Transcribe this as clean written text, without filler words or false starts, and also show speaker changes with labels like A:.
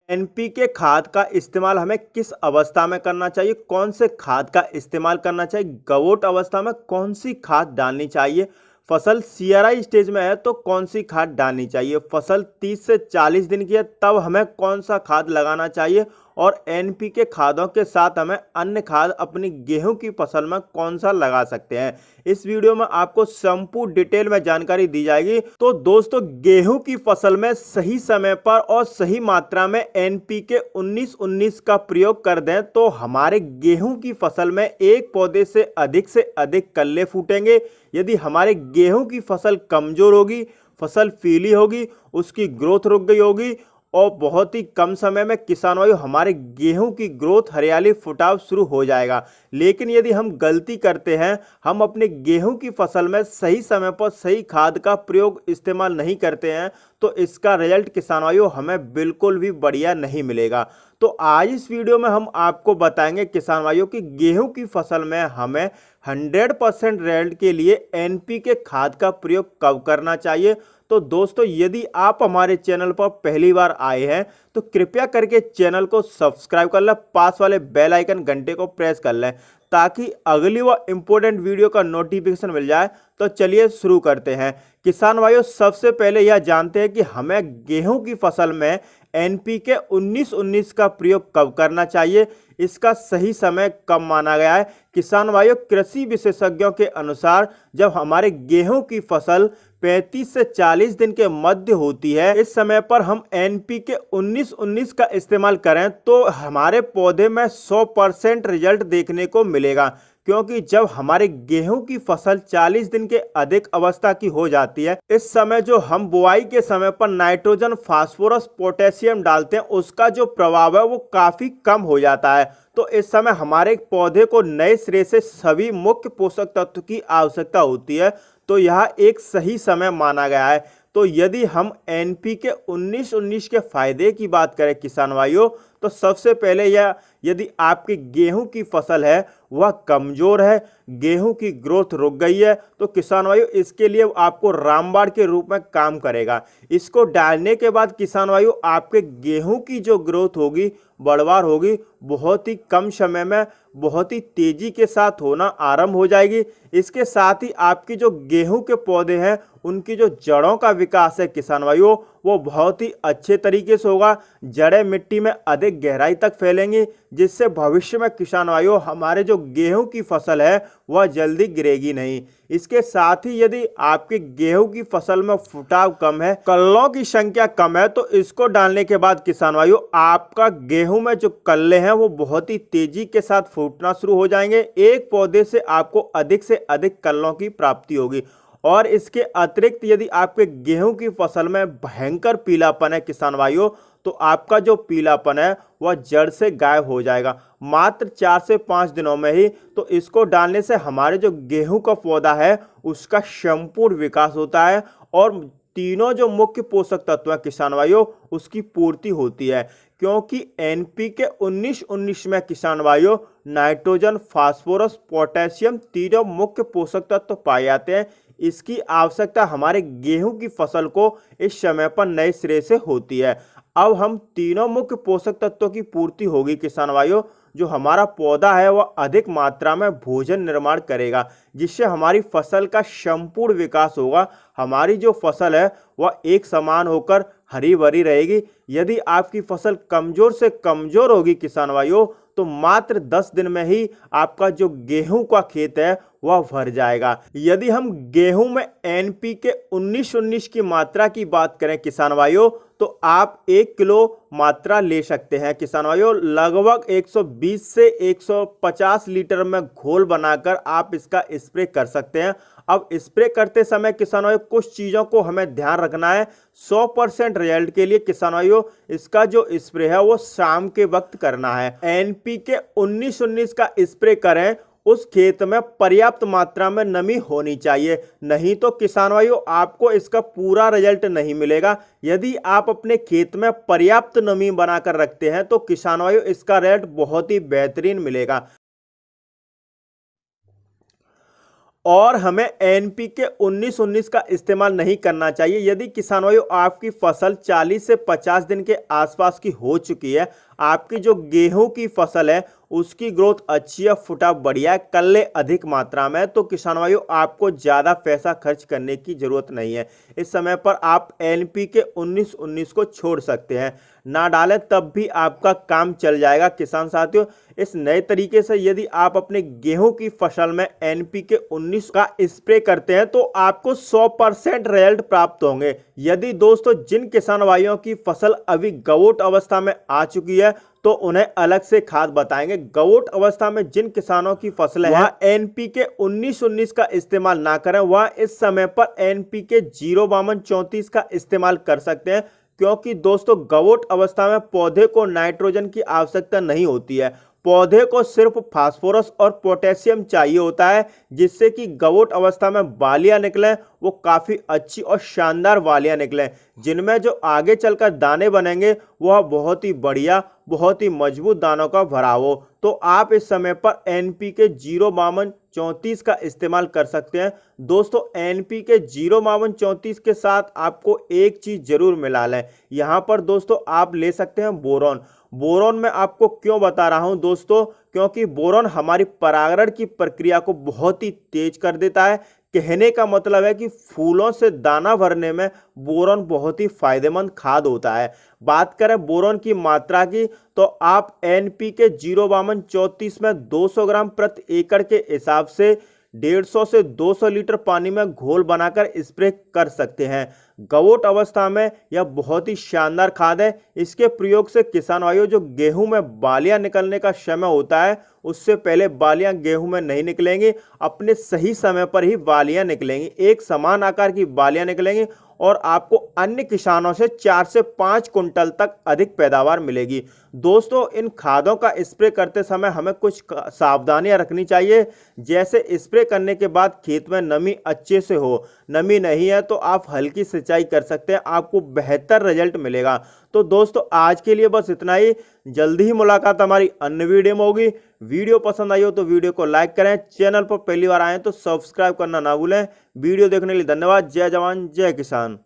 A: NPK खाद का इस्तेमाल हमें किस अवस्था में करना चाहिए, कौन से खाद का इस्तेमाल करना चाहिए, गवोट अवस्था में कौन सी खाद डालनी चाहिए, फसल सीआरआई स्टेज में है तो कौन सी खाद डालनी चाहिए, फसल 30 से 40 दिन की है तब हमें कौन सा खाद लगाना चाहिए और एनपीके खादों के साथ हमें अन्य खाद अपनी गेहूं की फसल में कौन सा लगा सकते हैं। इस वीडियो में आपको संपूर्ण डिटेल में जानकारी दी जाएगी। तो दोस्तों, गेहूं की फसल में सही समय पर और सही मात्रा में एनपीके 19-19 का प्रयोग कर दें तो हमारे गेहूं की फसल में एक पौधे से अधिक कल्ले फूटेंगे। यदि हमारे गेहूं की फसल कमजोर होगी, फसल पीली होगी, उसकी ग्रोथ रुक गई होगी और बहुत ही कम समय में किसान भाइयों हमारे गेहूं की ग्रोथ, हरियाली, फुटाव शुरू हो जाएगा। लेकिन यदि हम गलती करते हैं, हम अपने गेहूं की फसल में सही समय पर सही खाद का प्रयोग इस्तेमाल नहीं करते हैं तो इसका रिजल्ट किसान भाइयों हमें बिल्कुल भी बढ़िया नहीं मिलेगा। तो आज इस वीडियो में हम आपको बताएंगे किसान भाइयों कि गेहूं की फसल में हमें 100% रिजल्ट के लिए एनपीके खाद का प्रयोग कब करना चाहिए। तो दोस्तों, यदि आप हमारे चैनल पर पहली बार आए हैं तो कृपया करके चैनल को सब्सक्राइब कर लें, पास वाले बेल आइकन घंटे को प्रेस कर लें ताकि अगली व इंपॉर्टेंट वीडियो का नोटिफिकेशन मिल जाए। तो चलिए शुरू करते हैं। किसान भाइयों, सबसे पहले यह जानते हैं कि हमें गेहूं की फसल में एनपीके 19-19 का प्रयोग कब करना चाहिए, इसका सही समय कब माना गया है। किसान भाइयों, कृषि विशेषज्ञों के अनुसार जब हमारे गेहूं की फसल 35 से 40 दिन के मध्य होती है, इस समय पर हम एनपीके 19-19 का इस्तेमाल करें तो हमारे पौधे में 100% रिजल्ट देखने को मिलेगा। क्योंकि जब हमारे गेहूं की फसल 40 दिन के अधिक अवस्था की हो जाती है, इस समय जो हम बुआई के समय पर नाइट्रोजन, फास्फोरस, पोटेशियम डालते हैं उसका जो प्रभाव है वो काफी कम हो जाता है। तो इस समय हमारे पौधे को नए सिरे से सभी मुख्य पोषक तत्व की आवश्यकता होती है। तो यह एक सही समय माना गया है। तो यदि हम एनपीके 19-19 के फायदे की बात करें किसान भाइयों, तो सबसे पहले यह, यदि आपकी गेहूं की फसल है वह कमजोर है, गेहूं की ग्रोथ रुक गई है, तो किसान भाइयों इसके लिए आपको रामबाण के रूप में काम करेगा। इसको डालने के बाद किसान भाइयों आपके गेहूं की जो ग्रोथ होगी, बढ़वार होगी, बहुत ही कम समय में बहुत ही तेजी के साथ होना आरंभ हो जाएगी। इसके साथ ही आपकी जो गेहूं के पौधे हैं उनकी जो जड़ों का विकास है किसान भाइयों वो बहुत ही अच्छे तरीके से होगा। जड़ें मिट्टी में अधिक गहराई तक फैलेंगी जिससे भविष्य में किसान भाइयों हमारे जो गेहूं की फसल है वह जल्दी गिरेगी नहीं। इसके साथ ही यदि आपकी गेहूं की फसल में फुटाव कम है, कल्लों की संख्या कम है, तो इसको डालने के बाद किसान भाइयों आपका गेहूं में जो कल्ले हैं वो बहुत ही तेजी के साथ फूटना शुरू हो जाएंगे। एक पौधे से आपको अधिक से अधिक कल्लों की प्राप्ति होगी। और इसके अतिरिक्त यदि आपके गेहूं की फसल में भयंकर पीलापन है किसान भाइयों, तो आपका जो पीलापन है वह जड़ से गायब हो जाएगा मात्र 4 से 5 दिनों में ही। तो इसको डालने से हमारे जो गेहूं का पौधा है उसका संपूर्ण विकास होता है और तीनों जो मुख्य पोषक तत्व हैं किसान भाइयों उसकी पूर्ति होती है। क्योंकि एनपीके 19-19 में किसान भाइयों नाइट्रोजन, फास्फोरस, पोटेशियम तीनों मुख्य पोषक तत्व पाए जाते हैं। इसकी आवश्यकता हमारे गेहूं की फसल को इस समय पर नए सिरे से होती है। अब हम तीनों मुख्य पोषक तत्वों की पूर्ति होगी किसान भाइयों, जो हमारा पौधा है वह अधिक मात्रा में भोजन निर्माण करेगा जिससे हमारी फसल का संपूर्ण विकास होगा। हमारी जो फसल है वह एक समान होकर हरी भरी रहेगी। यदि आपकी फसल कमजोर से कमजोर होगी किसान भाइयों तो मात्र 10 दिन में ही आपका जो गेहूं का खेत है वह भर जाएगा। यदि हम गेहूं में एनपीके 19-19 की मात्रा की बात करें किसान भाइयों तो आप 1 किलो मात्रा ले सकते हैं किसान भाइयों। लगभग 120 से 150 लीटर में घोल बनाकर आप इसका स्प्रे कर सकते हैं। अब स्प्रे करते समय किसान भाइयों कुछ चीज़ों को हमें ध्यान रखना है। 100% रिजल्ट के लिए किसान भाइयों इसका जो स्प्रे है वो शाम के वक्त करना है। एनपीके 19-19 का स्प्रे करें, उस खेत में पर्याप्त मात्रा में नमी होनी चाहिए, नहीं तो किसान भाइयों आपको इसका पूरा रिजल्ट नहीं मिलेगा। यदि आप अपने खेत में पर्याप्त नमी बनाकर रखते हैं तो किसान भाइयों इसका रिजल्ट बहुत ही बेहतरीन मिलेगा। और हमें एनपीके 19-19 का इस्तेमाल नहीं करना चाहिए। यदि किसान भाइयों आपकी फसल 40 से 50 दिन के आसपास की हो चुकी है, आपकी जो गेहूं की फसल है उसकी ग्रोथ अच्छी है, फुटाव बढ़िया है, कल्ले अधिक मात्रा में है, तो किसान भाइयों आपको ज़्यादा पैसा खर्च करने की ज़रूरत नहीं है। इस समय पर आप एनपीके 19-19 को छोड़ सकते हैं, ना डालें तब भी आपका काम चल जाएगा। किसान साथियों, इस नए तरीके से यदि आप अपने गेहूं की फसल में एनपीके 19 का स्प्रे करते हैं तो आपको 100% रिजल्ट प्राप्त होंगे। यदि दोस्तों जिन किसान भाइयों की फसल अभी गवोट अवस्था में आ चुकी है तो उन्हें अलग से खाद बताएंगे। गवोट अवस्था में जिन किसानों की फसलें हैं एनपीके 19-19 का इस्तेमाल ना करें, वह इस समय पर एनपीके 052-34 का इस्तेमाल कर सकते हैं, क्योंकि दोस्तों गवोट अवस्था में पौधे को नाइट्रोजन की आवश्यकता नहीं होती है। पौधे को सिर्फ फास्फोरस और पोटेशियम चाहिए होता है, जिससे कि गवोट अवस्था में बालियां निकलें वो काफ़ी अच्छी और शानदार बालियां निकलें, जिनमें जो आगे चलकर दाने बनेंगे वह बहुत ही बढ़िया, बहुत ही मजबूत दानों का भराव हो। तो आप इस समय पर एनपीके 052-34 का इस्तेमाल कर सकते हैं। दोस्तों एनपीके 052-34 के साथ आपको एक चीज़ जरूर मिला लें। यहाँ पर दोस्तों आप ले सकते हैं बोरॉन। बोरॉन मैं आपको क्यों बता रहा हूं दोस्तों, क्योंकि बोरॉन हमारी परागण की प्रक्रिया को बहुत ही तेज कर देता है। कहने का मतलब है कि फूलों से दाना भरने में बोरॉन बहुत ही फायदेमंद खाद होता है। बात करें बोरॉन की मात्रा की तो आप एनपीके 052-34 में 200 ग्राम प्रति एकड़ के हिसाब से 150 से 200 लीटर पानी में घोल बनाकर स्प्रे कर सकते हैं। गवोट अवस्था में यह बहुत ही शानदार खाद है। इसके प्रयोग से किसान भाइयों जो गेहूं में बालियां निकलने का समय होता है उससे पहले बालियां गेहूं में नहीं निकलेंगी, अपने सही समय पर ही बालियां निकलेंगी, एक समान आकार की बालियां निकलेंगी और आपको अन्य किसानों से 4 से 5 कुंटल तक अधिक पैदावार मिलेगी। दोस्तों इन खादों का स्प्रे करते समय हमें कुछ सावधानियां रखनी चाहिए, जैसे स्प्रे करने के बाद खेत में नमी अच्छे से हो। नमी नहीं है तो आप हल्की सिंचाई कर सकते हैं, आपको बेहतर रिजल्ट मिलेगा। तो दोस्तों आज के लिए बस इतना ही। जल्दी ही मुलाकात हमारी अन्य वीडियो में होगी। वीडियो पसंद आई हो तो वीडियो को लाइक करें, चैनल पर पहली बार आए तो सब्सक्राइब करना ना भूलें। वीडियो देखने के लिए धन्यवाद। जय जवान जय किसान।